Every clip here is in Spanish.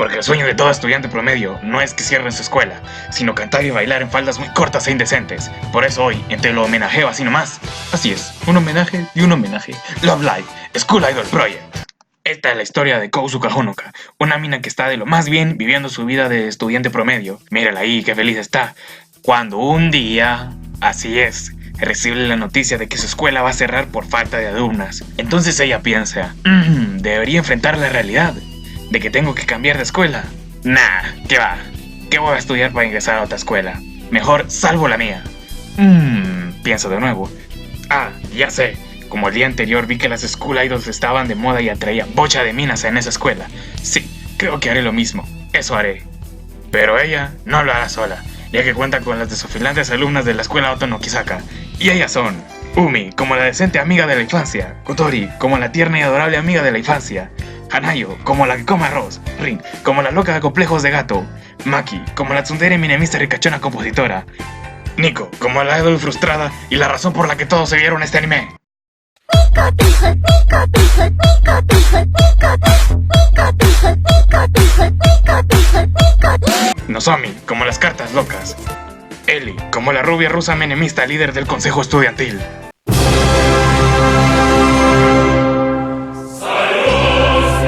Porque el sueño de todo estudiante promedio no es que cierren su escuela, sino cantar y bailar en faldas muy cortas e indecentes. Por eso hoy, te lo homenajeo así nomás. Así es, un homenaje y un homenaje. Love Live, School Idol Project. Esta es la historia de Kousuka Honoka, una mina que está de lo más bien viviendo su vida de estudiante promedio. Mírala ahí, qué feliz está. Cuando un día, así es, recibe la noticia de que su escuela va a cerrar por falta de alumnas. Entonces ella piensa, debería enfrentar la realidad de que tengo que cambiar de escuela. Nah, ¿qué va? ¿Qué voy a estudiar para ingresar a otra escuela? Mejor salvo la mía. Pienso de nuevo. Ya sé. Como el día anterior vi que las School Idols estaban de moda y atraían bocha de minas en esa escuela. Sí, creo que haré lo mismo. Eso haré. Pero ella no lo hará sola, ya que cuenta con las desafiantes alumnas de la escuela Oto no Kisaka. Y ellas son Umi, como la decente amiga de la infancia. Kotori, como la tierna y adorable amiga de la infancia. Hanayo, como la que come arroz. Rin, como la loca de complejos de gato. Maki, como la tsundere minemista ricachona compositora. Nico, como la idol frustrada y la razón por la que todos se vieron este anime. Nozomi, como las cartas locas. Eli, como la rubia rusa menemista líder del consejo estudiantil.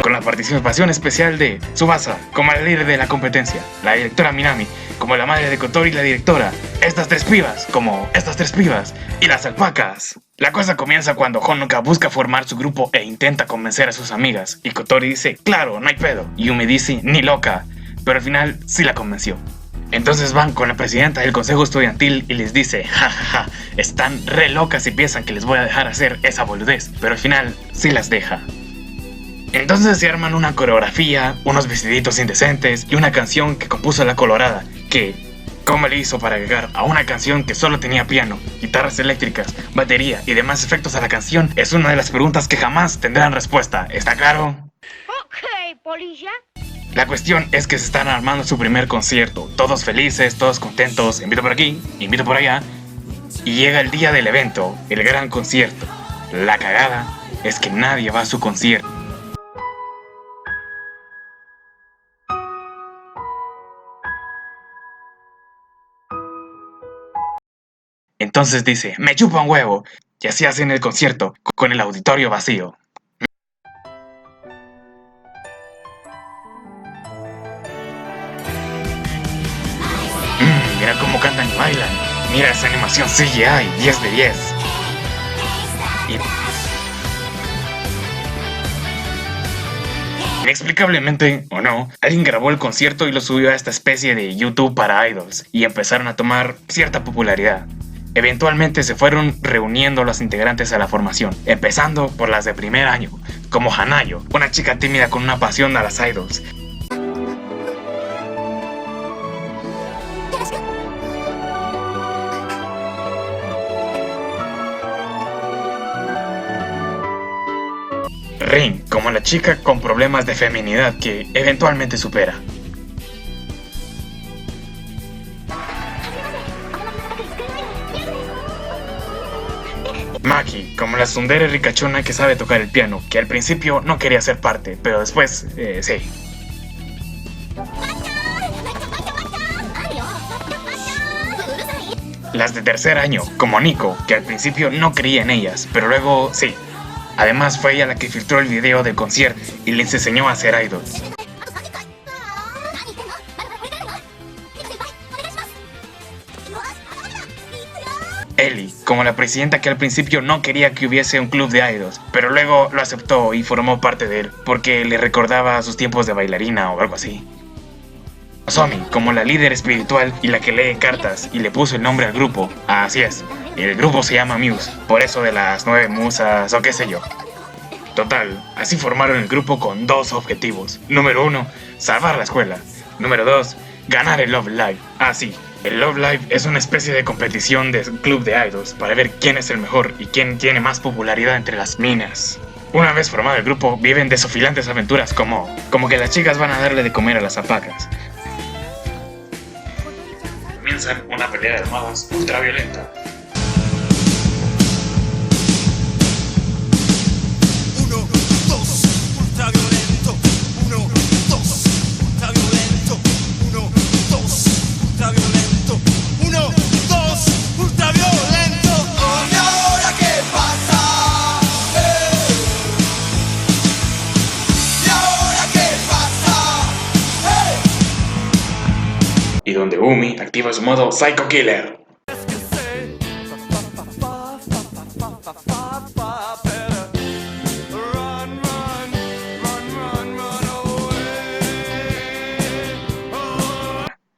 Con la participación especial de Tsubasa, como la líder de la competencia. La directora Minami, como la madre de Kotori y la directora. Estas tres pibas, como estas tres pibas. Y las alpacas. La cosa comienza cuando Honoka busca formar su grupo e intenta convencer a sus amigas. Y Kotori dice, claro, no hay pedo. Y Yumi dice, ni loca. Pero al final sí la convenció. Entonces van con la presidenta del consejo estudiantil y les dice, jajaja, están re locas y piensan que les voy a dejar hacer esa boludez. Pero al final sí las deja. Entonces se arman una coreografía, unos vestiditos indecentes y una canción que compuso la Colorada, que, ¿cómo le hizo para llegar a una canción que solo tenía piano, guitarras eléctricas, batería y demás efectos a la canción? Es una de las preguntas que jamás tendrán respuesta, ¿está claro? Ok, polilla. La cuestión es que se están armando su primer concierto, todos felices, todos contentos, invito por aquí, invito por allá, y llega el día del evento, el gran concierto. La cagada es que nadie va a su concierto. Entonces dice, me chupa un huevo, y así hacen el concierto, con el auditorio vacío. Mira cómo cantan y bailan, mira esa animación CGI, 10 de 10. Inexplicablemente, o no, alguien grabó el concierto y lo subió a esta especie de YouTube para idols, y empezaron a tomar cierta popularidad. Eventualmente se fueron reuniendo los integrantes a la formación, empezando por las de primer año, como Hanayo, una chica tímida con una pasión a las idols. Rin, como la chica con problemas de feminidad que eventualmente supera. Maki, como la tsundere ricachona que sabe tocar el piano, que al principio no quería ser parte, pero después, sí. Las de tercer año, como Nico, que al principio no creía en ellas, pero luego sí. Además fue ella la que filtró el video del concierto y les enseñó a hacer idols. Eli, como la presidenta que al principio no quería que hubiese un club de idols, pero luego lo aceptó y formó parte de él, porque le recordaba sus tiempos de bailarina o algo así. Nozomi, como la líder espiritual y la que lee cartas y le puso el nombre al grupo. Así es, el grupo se llama Muse, por eso de las 9 musas o qué sé yo. Total, así formaron el grupo con dos objetivos. Número 1, salvar la escuela. Número 2, ganar el Love Live. Sí, el Love Live es una especie de competición de club de idols para ver quién es el mejor y quién tiene más popularidad entre las minas. Una vez formado el grupo, viven desafiantes aventuras como que las chicas van a darle de comer a las alpacas. Comienzan una pelea de almohadas ultra violenta. y donde Umi activa su modo Psycho Killer.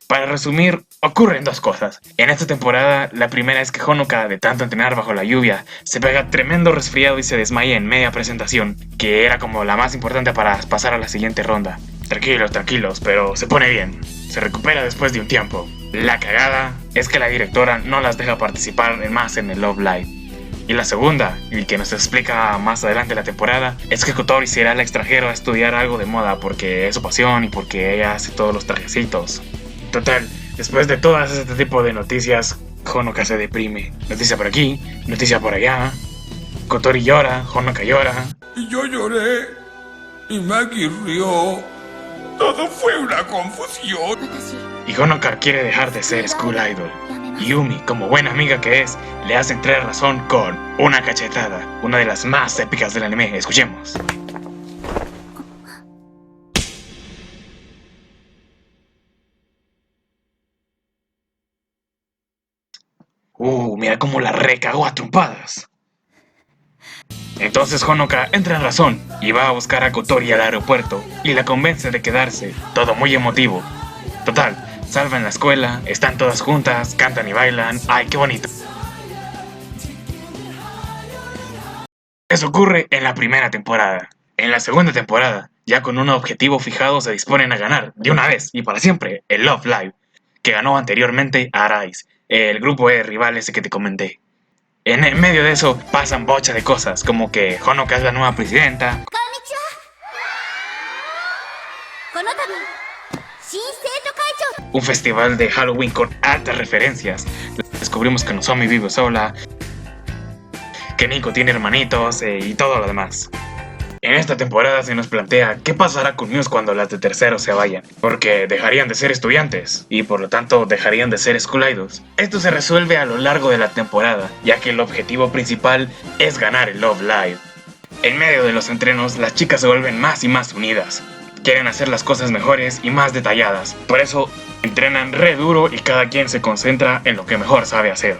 Para resumir, ocurren dos cosas. En esta temporada, la primera es que Honoka, de tanto entrenar bajo la lluvia, se pega tremendo resfriado y se desmaya en media presentación, que era como la más importante para pasar a la siguiente ronda. Tranquilos, pero se pone bien. Se recupera después de un tiempo. La cagada es que la directora no las deja participar más en el Love Live. Y la segunda, y que nos explica más adelante la temporada, es que Kotori se irá al extranjero a estudiar algo de moda porque es su pasión y porque ella hace todos los trajecitos. Total, después de todas este tipo de noticias, Honoka se deprime. Noticia por aquí, noticia por allá. Kotori llora, Honoka llora. Y yo lloré, y Maki rió. Todo fue una confusión. Y Honoka quiere dejar de ser School Idol. Y Yumi, como buena amiga que es, le hace entrar razón con una cachetada, una de las más épicas del anime. Escuchemos. Mira cómo la recagó a trompadas. Entonces Honoka entra en razón y va a buscar a Kotori al aeropuerto y la convence de quedarse, todo muy emotivo. Total, salvan la escuela, están todas juntas, cantan y bailan. ¡Ay, qué bonito! Eso ocurre en la primera temporada. En la segunda temporada, ya con un objetivo fijado, se disponen a ganar, de una vez y para siempre, el Love Live, que ganó anteriormente a Arise, el grupo de rivales que te comenté. En medio de eso pasan bocha de cosas, como que Honoka es la nueva presidenta, un festival de Halloween con altas referencias, descubrimos que Nozomi vive sola, que Nico tiene hermanitos y todo lo demás. En esta temporada se nos plantea qué pasará con Muse cuando las de tercero se vayan, porque dejarían de ser estudiantes y por lo tanto dejarían de ser School Idols. Esto se resuelve a lo largo de la temporada, ya que el objetivo principal es ganar el Love Live. En medio de los entrenos, las chicas se vuelven más y más unidas. Quieren hacer las cosas mejores y más detalladas, por eso entrenan re duro y cada quien se concentra en lo que mejor sabe hacer.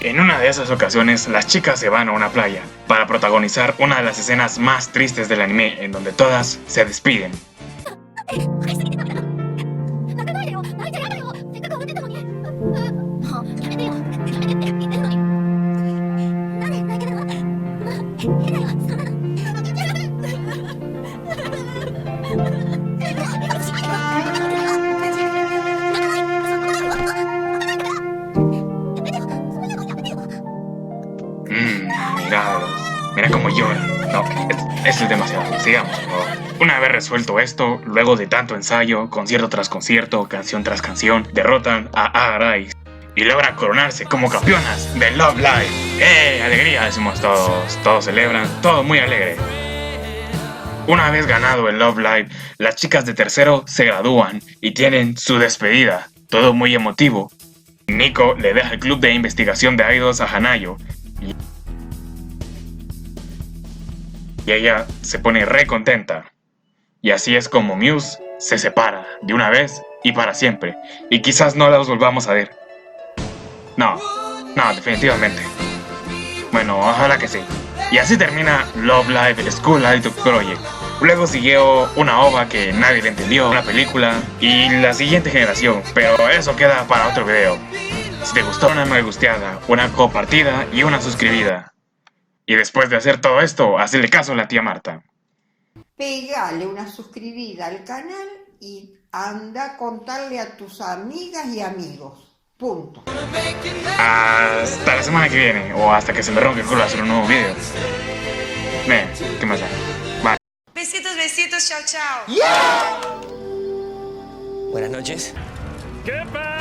En una de esas ocasiones, las chicas se van a una playa para protagonizar una de las escenas más tristes del anime, en donde todas se despiden. Mira cómo llora. No, esto es demasiado. Sigamos, por favor. Una vez resuelto esto, luego de tanto ensayo, concierto tras concierto, canción tras canción, derrotan a Arise y logran coronarse como campeonas del Love Live. Alegría, decimos todos. Todos celebran, todo muy alegre. Una vez ganado el Love Live, las chicas de tercero se gradúan y tienen su despedida. Todo muy emotivo. Nico le deja el club de investigación de idols a Hanayo y ella se pone re contenta. Y así es como Muse se separa de una vez y para siempre. Y quizás no los volvamos a ver. No, definitivamente. Bueno, ojalá que sí. Y así termina Love Live, el School Idol Project. Luego siguió una ova que nadie le entendió, una película y la siguiente generación, pero eso queda para otro video. Si te gustó, una me gusteada, una compartida y una suscribida. Y después de hacer todo esto, hazle caso a la tía Marta. Pégale una suscribida al canal y anda a contarle a tus amigas y amigos. Punto. Hasta la semana que viene, o hasta que se me ronque el culo a hacer un nuevo video. ¿Qué más da? Bye. Besitos, chao, chao. ¡Yeah! Buenas noches. ¿Qué pasa?